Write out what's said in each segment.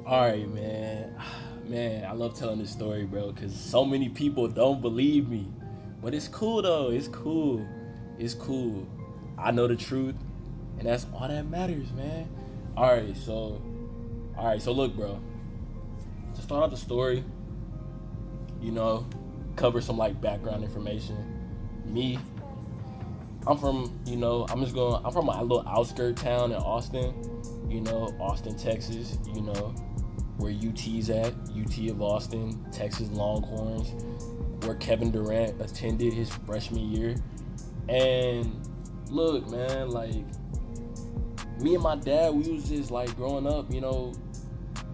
All right, man. Man, I love telling this story, bro, because so many people don't believe me. But it's cool, though. It's cool. It's cool. I know the truth, and that's all that matters, man. All right, so, look, bro. To start off the story, you know, cover some like background information. Me, I'm from, I'm from a little outskirt town in Austin, Austin, Texas, where UT's at, UT of Austin, Texas Longhorns, where Kevin Durant attended his freshman year. And look, man, like me and my dad, we was just like growing up,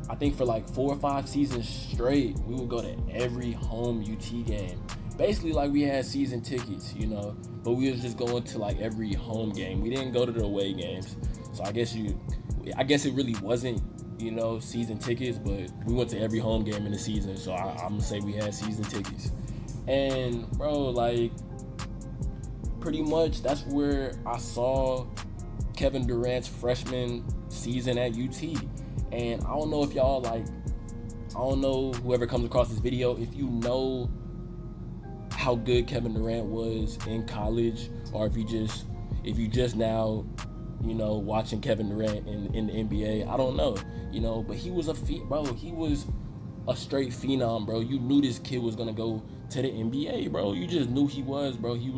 I think for like 4 or 5 seasons straight, we would go to every home UT game. Basically, like we had season tickets, but we was just going to like every home game. We didn't go to the away games. So I guess it really wasn't, season tickets, but we went to every home game in the season. So I'm gonna say we had season tickets. And bro, like pretty much that's where I saw Kevin Durant's freshman season at UT. And I don't know if y'all like, I don't know whoever comes across this video, if you know how good Kevin Durant was in college, or if you just now, watching Kevin Durant in the NBA. I don't know, but he was he was a straight phenom, bro. You knew this kid was gonna go to the NBA, bro. You just knew he was, bro. He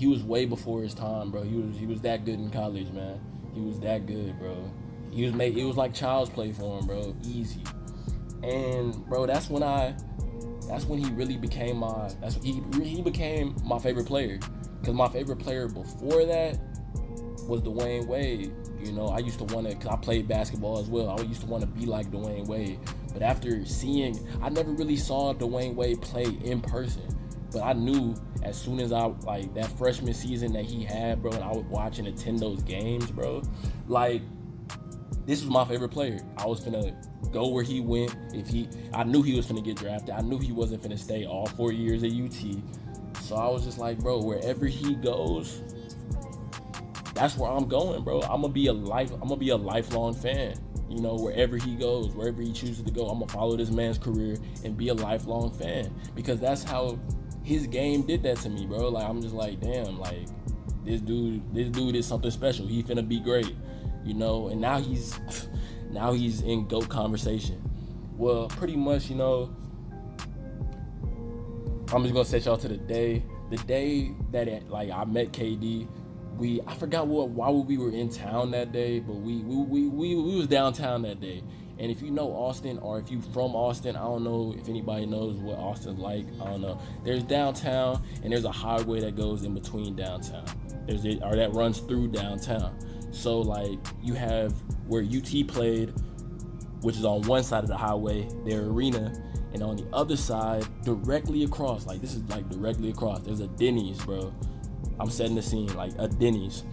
was way before his time, bro. He was that good in college, man. He was that good, bro. It was like child's play for him, bro. Easy. And bro, that's when he really became he became my favorite player. Cause my favorite player before that was Dwayne Wade. I used to want to, cause I played basketball as well. I used to want to be like Dwayne Wade. But after I never really saw Dwayne Wade play in person. But I knew as soon as that freshman season that he had, bro, and I would watch and attend those games, bro, like this was my favorite player. I was finna go where he went. I knew he was finna get drafted. I knew he wasn't finna stay all 4 years at UT. So I was just like, bro, wherever he goes, that's where I'm going, bro. I'm gonna be a lifelong fan. Wherever he goes, wherever he chooses to go, I'm gonna follow this man's career and be a lifelong fan, because that's how his game did that to me, bro. Like I'm just like, damn, like this dude is something special. He finna be great, and now he's in GOAT conversation. Well, pretty much, I'm just gonna set y'all to the day that I met KD. I forgot why we were in town that day, but we was downtown that day. And if you know Austin, or if you from Austin, I don't know if anybody knows what Austin's like. I don't know. There's downtown, and there's a highway that goes in between downtown. That runs through downtown. So like you have where UT played, which is on one side of the highway, their arena, and on the other side, directly across, like this is like directly across, there's a Denny's, bro. I'm setting the scene, like a Denny's.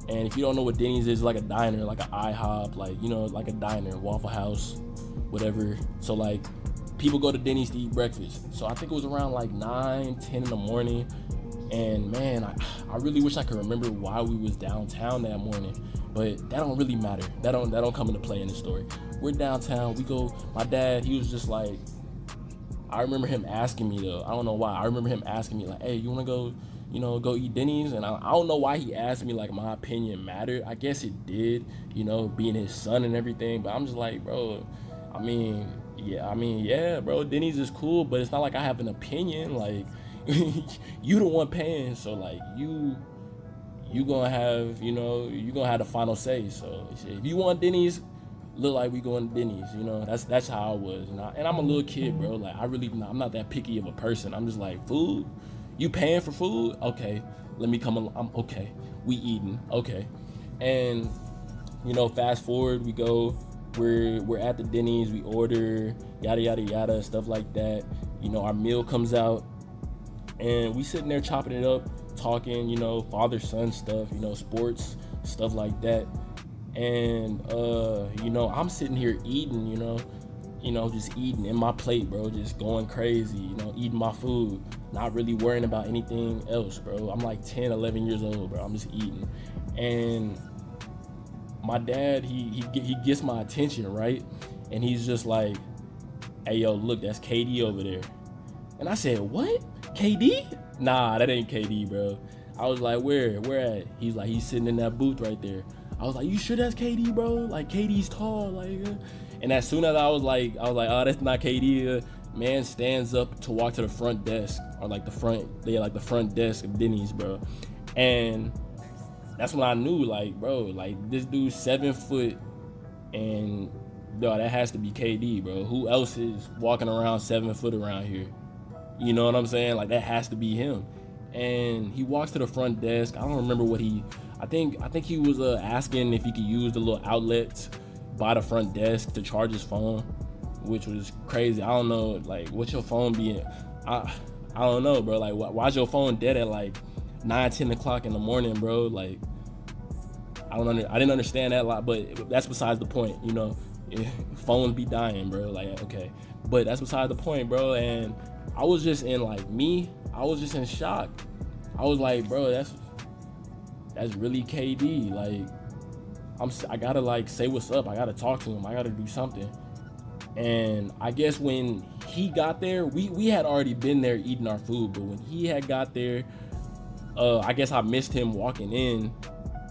And if you don't know what Denny's is, like a diner, like an IHOP, like a diner, Waffle House, whatever. So like people go to Denny's to eat breakfast. So I think it was around like 9, 10 in the morning. And man, I really wish I could remember why we was downtown that morning, but that don't really matter. That don't come into play in the story. We're downtown, we go, my dad, he was just like, I remember him asking me though, I don't know why, I remember him asking me like, hey, you wanna go, go eat Denny's? And I don't know why he asked me, like my opinion mattered. I guess it did, being his son and everything, but I'm just like, bro, yeah, bro, Denny's is cool, but it's not like I have an opinion, like, you the one paying, so like you gonna have, you gonna have the final say. So if you want Denny's, look like we going to Denny's, that's how I was. And I'm a little kid, bro. Like I'm not that picky of a person. I'm just like, food, you paying for food? Okay, let me come along. I'm okay. We eating, okay. And fast forward, we go. We're at the Denny's. We order yada yada yada, stuff like that. Our meal comes out, and we sitting there chopping it up, talking, father son stuff, sports stuff like that. And I'm sitting here eating, just eating in my plate, bro, just going crazy, eating my food, not really worrying about anything else, bro. I'm like 10, 11 years old, bro. I'm just eating. And my dad, he gets my attention, right? and he's just like, "Hey, yo, look, that's KD over there." And I said, "What? KD? Nah, that ain't KD, bro." I was like, "Where? Where at?" He's like, "He's sitting in that booth right there." I was like, "You sure that's KD, bro? Like, KD's tall, like." And as soon as I was like, "Oh, that's not KD." Man stands up to walk to the front desk, or like the front desk of Denny's, bro. And that's when I knew, like, bro, like this dude's 7 foot, and yo, that has to be KD, bro. Who else is walking around 7 foot around here? You know what I'm saying? Like, that has to be him. And he walks to the front desk. I don't remember what I think he was asking if he could use the little outlets by the front desk to charge his phone, which was crazy. I don't know, like, what's your phone being? I don't know, bro. Like, why's your phone dead at like 9-10 o'clock in the morning, bro? Like, I didn't understand that a lot, but that's besides the point, you know. Phones be dying, bro. Like, okay, but that's beside the point, bro. And I was just in I was just in shock. I was like, bro, that's really KD. Like, I gotta like say what's up. I gotta talk to him. I gotta do something. And I guess when he got there, we had already been there eating our food, but when he had got there, I guess I missed him walking in,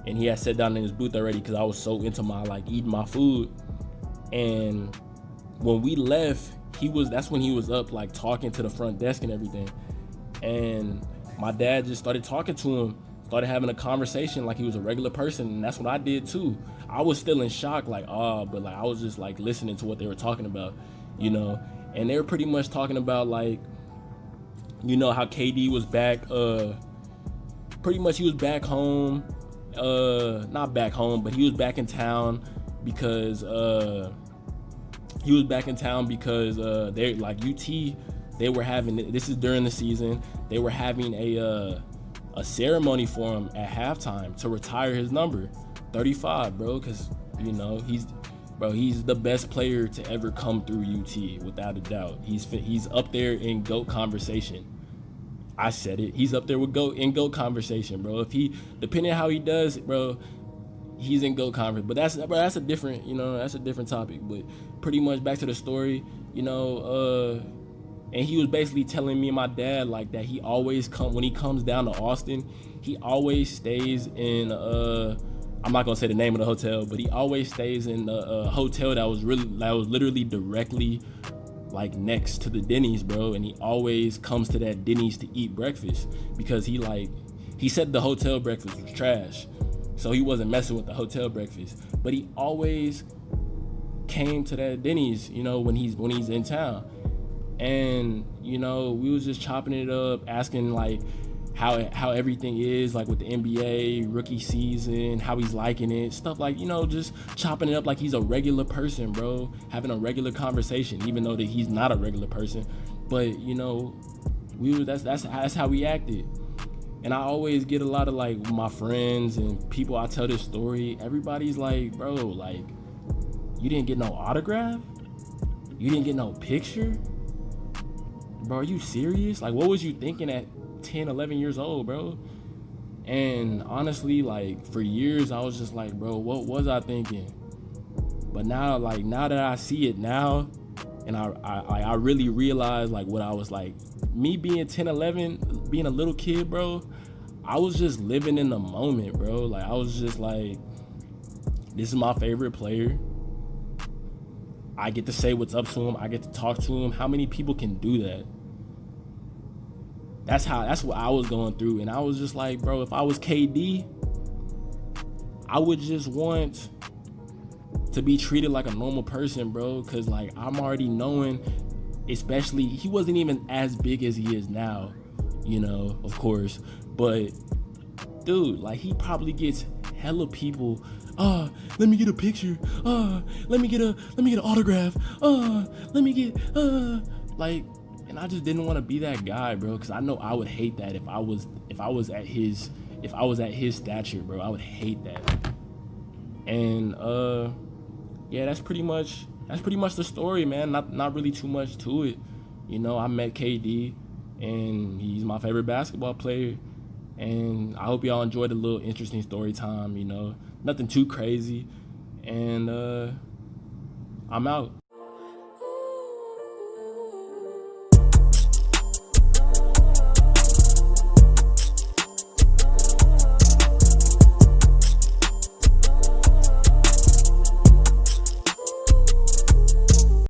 and he had sat down in his booth already because I was so into my like eating my food. And when we left, that's when he was up like talking to the front desk and everything. And my dad just started talking to him, started having a conversation like he was a regular person, and that's what I did too. I was still in shock, like, but like I was just like listening to what they were talking about, you know. And they were pretty much talking about like, you know, how KD was back, pretty much he was back home, not back home, but he was back in town because they like UT, they were having, this is during the season, they were having a ceremony for him at halftime to retire his number 35, bro, because, you know, he's the best player to ever come through UT, without a doubt. He's up there in GOAT conversation. I said it. He's up there with GOAT conversation, bro. If he, depending on how he does, bro, he's in GOAT conference. But that's a different, you know, that's a different topic. But pretty much back to the story, you know, and he was basically telling me and my dad like that he always when he comes down to Austin, he always stays in I'm not gonna say the name of the hotel, but he always stays in the hotel that was literally directly like next to the Denny's, bro. And he always comes to that Denny's to eat breakfast because he said the hotel breakfast was trash, so he wasn't messing with the hotel breakfast. But he always came to that Denny's, you know, when he's in town. And, you know, we was just chopping it up, asking like how everything is like with the NBA rookie season, how he's liking it, stuff like, you know, just chopping it up like he's a regular person, bro, having a regular conversation, even though that he's not a regular person. But, you know, that's how we acted. And I always get a lot of like my friends and people I tell this story, everybody's like, bro, like, you didn't get no autograph? You didn't get no picture? Bro, are you serious? Like, what was you thinking at 10, 11 years old, bro? And honestly, like, for years, I was just like, bro, what was I thinking? But now that I see it now, and I really realized, like, what I was like, me being 10, 11, being a little kid, bro, I was just living in the moment, bro. Like, I was just like, this is my favorite player. I get to say what's up to him. I get to talk to him. How many people can do that? That's what I was going through. And I was just like, bro, if I was KD, I would just want to be treated like a normal person, bro. Cause like, I'm already knowing, especially, he wasn't even as big as he is now, you know, of course. But dude, like, he probably gets hella people, let me get a picture, let me get an autograph, let me get like. And I just didn't want to be that guy, bro, because I know I would hate that if I was at his stature, bro. I would hate that. And yeah, that's pretty much the story, man. Not really too much to it. You know, I met KD, and he's my favorite basketball player. And I hope y'all enjoyed a little interesting story time. You know, nothing too crazy. And I'm out.